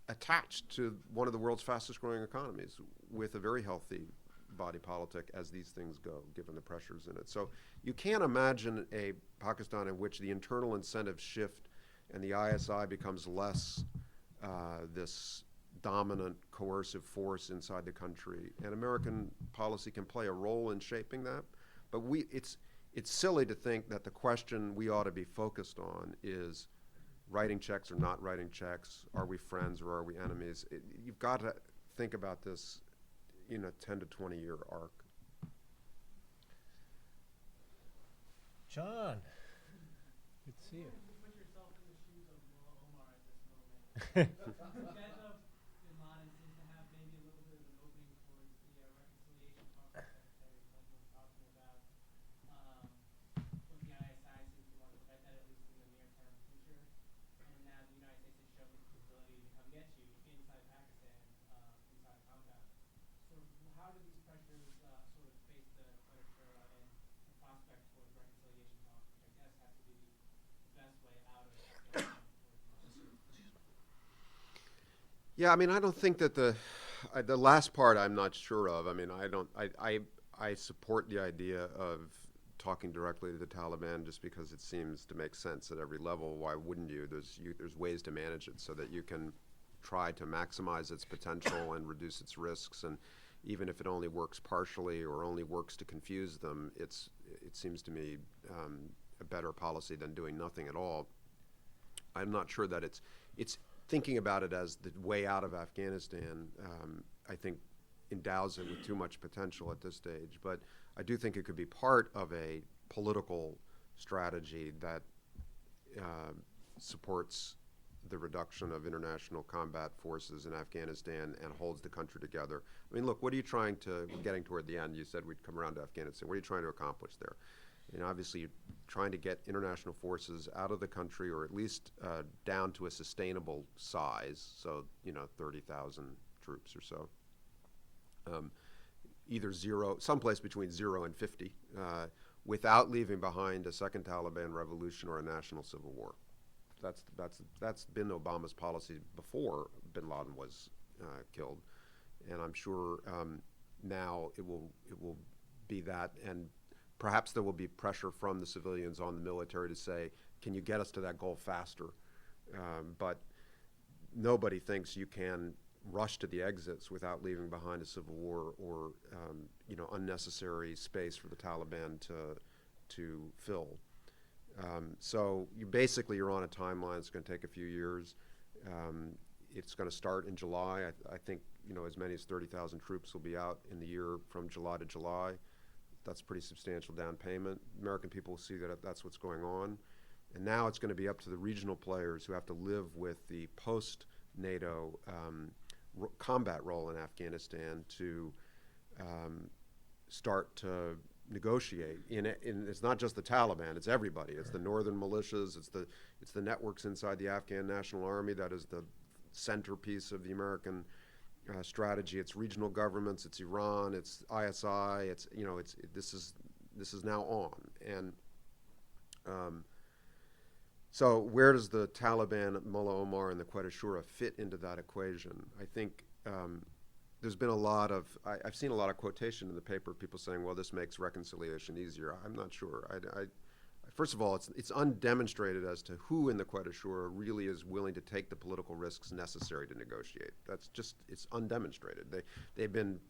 attached to one of the world's fastest growing economies with a very healthy body politic as these things go, given the pressures in it. So you can't imagine a Pakistan in which the internal incentives shift and the ISI becomes less this dominant coercive force inside the country. And American policy can play a role in shaping that. But it's silly to think that the question we ought to be focused on is writing checks or not writing checks. Are we friends or are we enemies? You've got to think about this in a 10 to 20 year arc. John, good to see you. Put yourself in the shoes of Mullah Omar at this moment. The death of bin Laden seems to have maybe a little bit of an opening towards the reconciliation talks that Secretary Clinton was talking about. What the ISI seems to want to prevent that, at least in the near-term future. And now the United States has shown its ability to come get you inside Pakistan, inside a compound. So how do these pressures sort of face the Quetta and the prospect towards reconciliation talks, which I guess has to be the best way out of Afghanistan? Yeah, I mean, I don't think that the last part I'm not sure of. I mean, I support the idea of talking directly to the Taliban just because it seems to make sense at every level. Why wouldn't you? There's ways to manage it so that you can try to maximize its potential and reduce its risks. And even if it only works partially or only works to confuse them, it seems to me a better policy than doing nothing at all. I'm not sure that it's thinking about it as the way out of Afghanistan, I think endows it with too much potential at this stage. But I do think it could be part of a political strategy that supports the reduction of international combat forces in Afghanistan and holds the country together. I mean, look, what are you trying to, getting toward the end, you said we'd come around to Afghanistan. What are you trying to accomplish there? And obviously, you're trying to get international forces out of the country, or at least down to a sustainable size. So, 30,000 troops or so. Either zero, someplace between 0 and 50, without leaving behind a second Taliban revolution or a national civil war. That's been Obama's policy before bin Laden was killed, and I'm sure now it will be that. And perhaps there will be pressure from the civilians on the military to say, can you get us to that goal faster? But nobody thinks you can rush to the exits without leaving behind a civil war or unnecessary space for the Taliban to fill. So you're on a timeline. It's going to take a few years. It's going to start in July. I think as many as 30,000 troops will be out in the year from July to July. That's pretty substantial down payment. American people will see that that's what's going on. And now it's going to be up to the regional players who have to live with the post-NATO combat role in Afghanistan to start to negotiate. And it's not just the Taliban; it's everybody. It's the northern militias. It's the networks inside the Afghan National Army that is the centerpiece of the American strategy. It's regional governments. It's Iran. It's ISI. This is now on. And so where does the Taliban, Mullah Omar, and the Quetta Shura fit into that equation? I think there's been I've seen a lot of quotation in the paper of people saying, well, this makes reconciliation easier. I'm not sure. First of all, it's undemonstrated as to who in the Quetta Shura really is willing to take the political risks necessary to negotiate. It's undemonstrated. They've been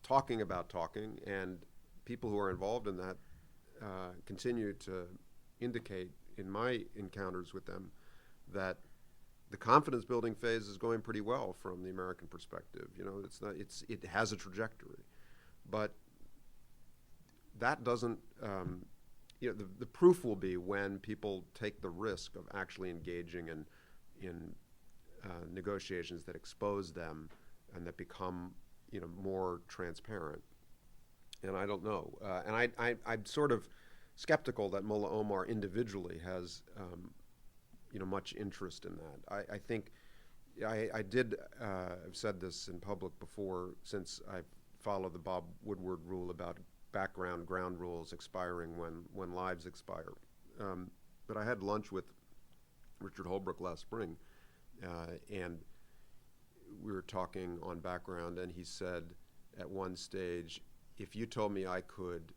talking about talking, and people who are involved in that continue to indicate in my encounters with them that the confidence building phase is going pretty well from the American perspective. It has a trajectory, but that doesn't. The proof will be when people take the risk of actually engaging in negotiations that expose them and that become more transparent. And I don't know. And I'm sort of skeptical that Mullah Omar individually has much interest in that. I think I did have said this in public before, since I follow the Bob Woodward rule about background ground rules expiring when lives expire. But I had lunch with Richard Holbrooke last spring, and we were talking on background, and he said at one stage, if you told me I could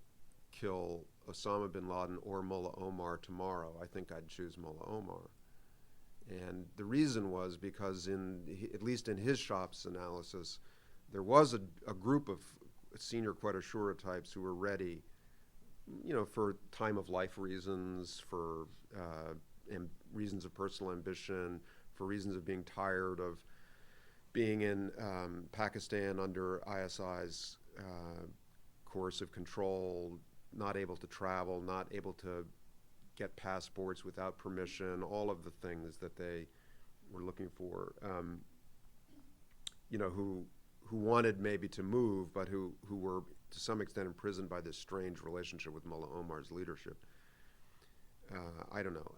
kill Osama bin Laden or Mullah Omar tomorrow, I think I'd choose Mullah Omar. And the reason was because at least in his shop's analysis, there was a group of senior Quetta Shura types who were ready, for time of life reasons, for reasons of personal ambition, for reasons of being tired of being in Pakistan under ISI's coercive control, not able to travel, not able to get passports without permission, all of the things that they were looking for, who wanted maybe to move, but who were to some extent imprisoned by this strange relationship with Mullah Omar's leadership. I don't know.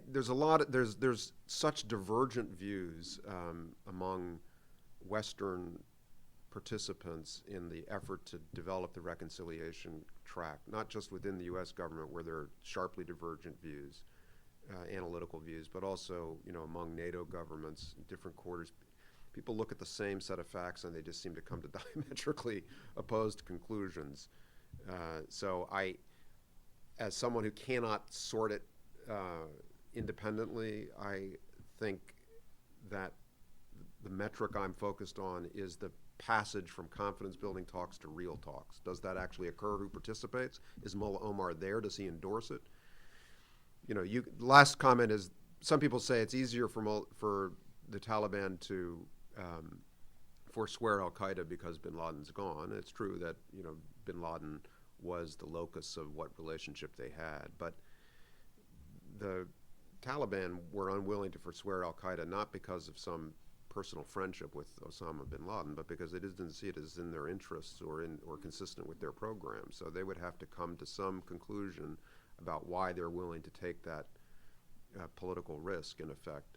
There's such divergent views among Western participants in the effort to develop the reconciliation track, not just within the U.S. government where there are sharply divergent views, analytical views, but also among NATO governments, different quarters. People look at the same set of facts and they just seem to come to diametrically opposed conclusions. So I, as someone who cannot sort it independently, I think that the metric I'm focused on is the passage from confidence-building talks to real talks. Does that actually occur? Who participates? Is Mullah Omar there? Does he endorse it? Last comment is, some people say it's easier for the Taliban to forswear al-Qaeda because bin Laden's gone. It's true that bin Laden was the locus of what relationship they had, but the Taliban were unwilling to forswear al-Qaeda not because of some personal friendship with Osama bin Laden, but because they didn't see it as in their interests or consistent with their program. So they would have to come to some conclusion about why they're willing to take that political risk, in effect,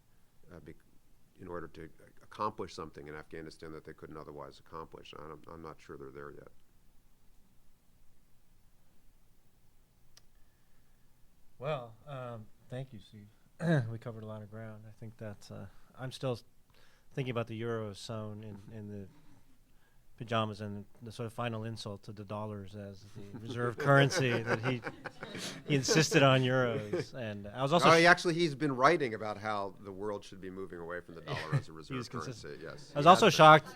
in order to accomplish something in Afghanistan that they couldn't otherwise accomplish. I'm not sure they're there yet. Well, thank you, Steve. We covered a lot of ground. I think that I'm still thinking about the Eurozone in the pajamas and the sort of final insult to the dollars as the reserve currency that he insisted on euros. And I was also he's been writing about how the world should be moving away from the dollar as a reserve currency. Yes, I was also shocked.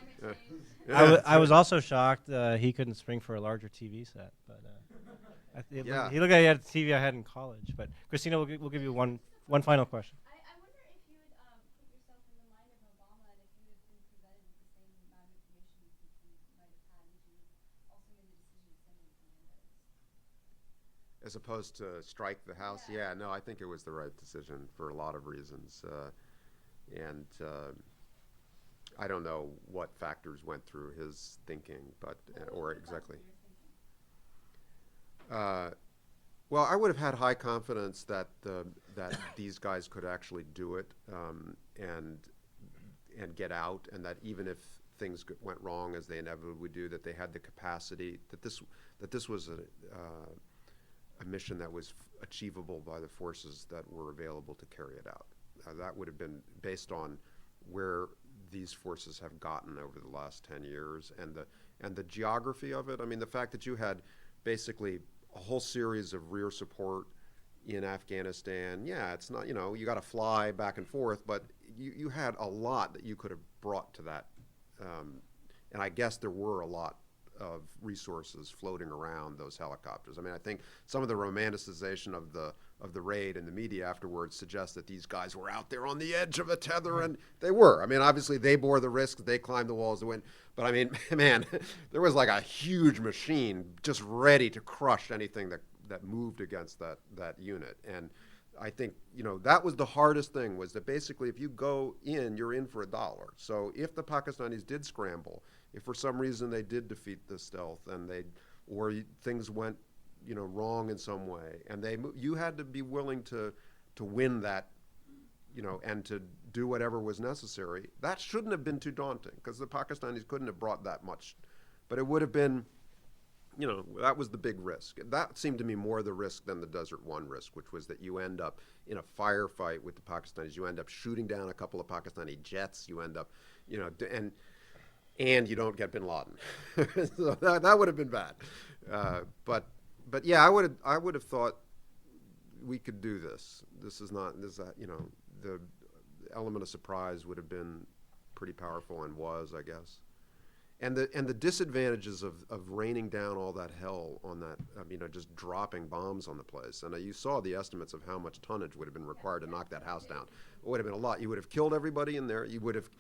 Yeah. I was also shocked he couldn't spring for a larger TV set, but he looked like he had the TV I had in college. But Christina, we'll give you one final question. I wonder if you would put yourself in the mind of Obama, and if you had been presented with the same amount of information you think he might have had, would you also made the decision to send him commandos? As opposed to strike the House? Yeah, no, I think it was the right decision for a lot of reasons. And I don't know what factors went through his thinking, but or exactly. Well, I would have had high confidence that that these guys could actually do it and get out, and that even if things went wrong, as they inevitably would do, that they had the capacity, that this was a mission that was achievable by the forces that were available to carry it out. That would have been based on where these forces have gotten over the last 10 years and the geography of it. I mean, the fact that you had basically a whole series of rear support in Afghanistan. Yeah, it's not, you got to fly back and forth, but you had a lot that you could have brought to that. And I guess there were a lot of resources floating around those helicopters. I mean, I think some of the romanticization of the raid in the media afterwards suggests that these guys were out there on the edge of a tether, and they were. I mean, obviously they bore the risk, they climbed the walls to win. But I mean, man, there was like a huge machine just ready to crush anything that moved against that unit. And I think, that was the hardest thing, was that basically if you go in, you're in for a dollar. So if the Pakistanis did scramble, if for some reason they did defeat the stealth and things went, wrong in some way, and you had to be willing to win that, and to do whatever was necessary. That shouldn't have been too daunting, because the Pakistanis couldn't have brought that much, but it would have been, that was the big risk. That seemed to me more the risk than the Desert One risk, which was that you end up in a firefight with the Pakistanis. You end up shooting down a couple of Pakistani jets. You end up, you know, and you don't get bin Laden. So that would have been bad. But yeah, I would have thought we could do this. This is not, you know, the element of surprise would have been pretty powerful, and was, I guess. And the disadvantages of raining down all that hell on that, you know, just dropping bombs on the place. And you saw the estimates of how much tonnage would have been required to knock that house down. It would have been a lot. You would have killed everybody in there. You would have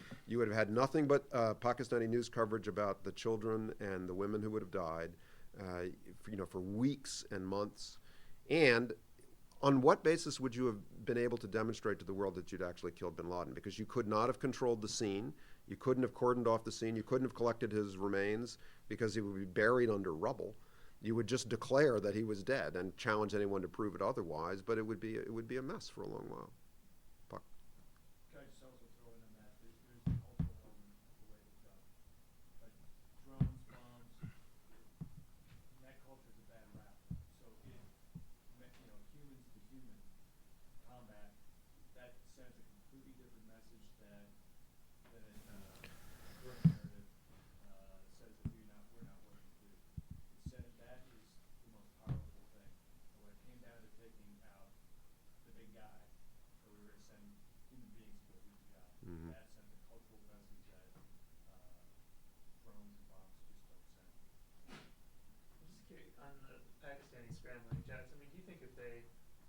had nothing but Pakistani news coverage about the children and the women who would have died, you know, for weeks and months. And on what basis would you have been able to demonstrate to the world that you'd actually killed bin Laden? Because you could not have controlled the scene. You couldn't have cordoned off the scene. You couldn't have collected his remains because he would be buried under rubble. You would just declare that he was dead and challenge anyone to prove it otherwise. But it would be a mess for a long while. Puck. Can I just also throw in on that? There's the cultural element of the way it was done. Like drones, bombs, that culture's a bad rap. So you know, humans to human combat, that sends a completely different message than current narrative says that we're not willing to do. It said that is the most powerful thing. And when it came down to taking out the big guy, so we were going to send human beings to go beat the guy. Mhm. That sent a cultural message that drones and bombs just don't send. I'm just curious on the Pakistani scrambling jets. I mean, do you think if they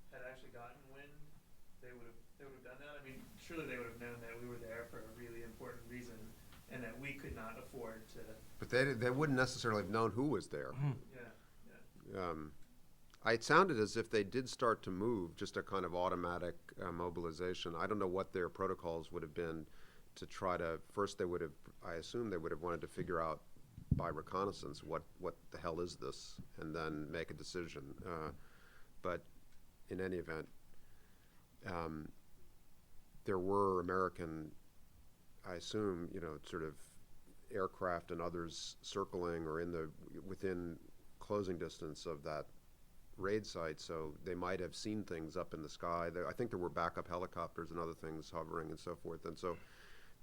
had actually gotten wind, they would have done that? I mean, surely they would have known that we were there for a really important reason, and that we could not afford to. But they wouldn't necessarily have known who was there. Yeah. It sounded as if they did start to move, just a kind of automatic mobilization. I don't know what their protocols would have been to try to, first I assume they would have wanted to figure out by reconnaissance what the hell is this, and then make a decision. But in any event, there were American, I assume, you know, sort of aircraft and others circling or within closing distance of that raid site, so they might have seen things up in the sky. I think there were backup helicopters and other things hovering and so forth, and so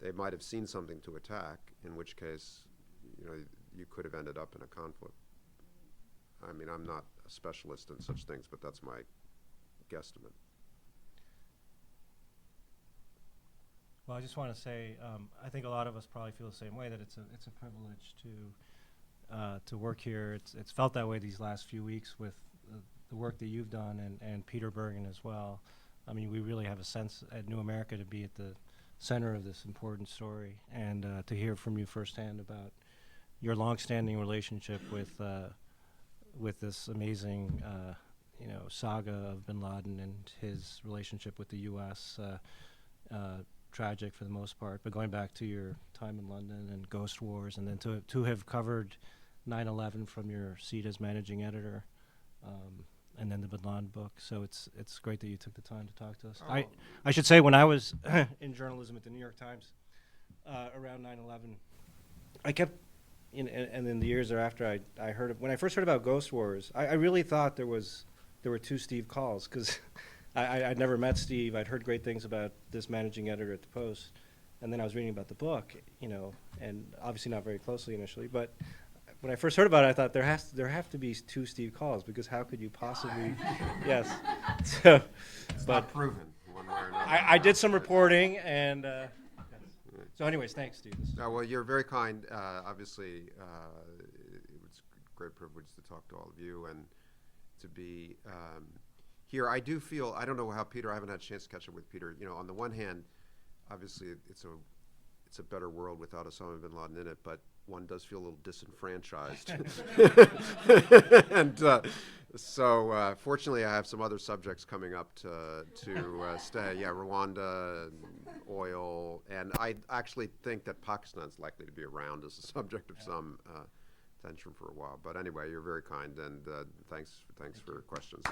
they might have seen something to attack, in which case, you know, you could have ended up in a conflict. I mean, I'm not a specialist in such things, but that's my guesstimate. Well, I just want to say, I think a lot of us probably feel the same way, that it's a privilege to work here. It's felt that way these last few weeks with the work that you've done, and Peter Bergen as well. I mean, we really have a sense at New America to be at the center of this important story, and to hear from you firsthand about your longstanding relationship with this amazing you know, saga of bin Laden and his relationship with the U.S. Tragic for the most part, but going back to your time in London and Ghost Wars, and then to have covered 9/11 from your seat as managing editor, and then the bin Laden book. So it's great that you took the time to talk to us. Oh. I should say, when I was in journalism at the New York Times around 9/11, I kept, and in the years thereafter, I heard when I first heard about Ghost Wars, I really thought there were two Steve Colls, because I'd never met Steve. I'd heard great things about this managing editor at the Post, and then I was reading about the book, you know, and obviously not very closely initially, but when I first heard about it, I thought there have to be two Steve Colls, because how could you possibly? Yes. So, It's but not proven one way or another. I did some reporting, and so anyways, thanks, Steve. Well, you're very kind. Obviously, it was a great privilege to talk to all of you and to be here. I do feel, I don't know how Peter, I haven't had a chance to catch up with Peter. You know, on the one hand, obviously it's a better world without Osama bin Laden in it, but one does feel a little disenfranchised. And so fortunately, I have some other subjects coming up to stay. Yeah, Rwanda, and oil, and I actually think that Pakistan's likely to be around as a subject of some attention for a while. But anyway, you're very kind, and thanks for questions.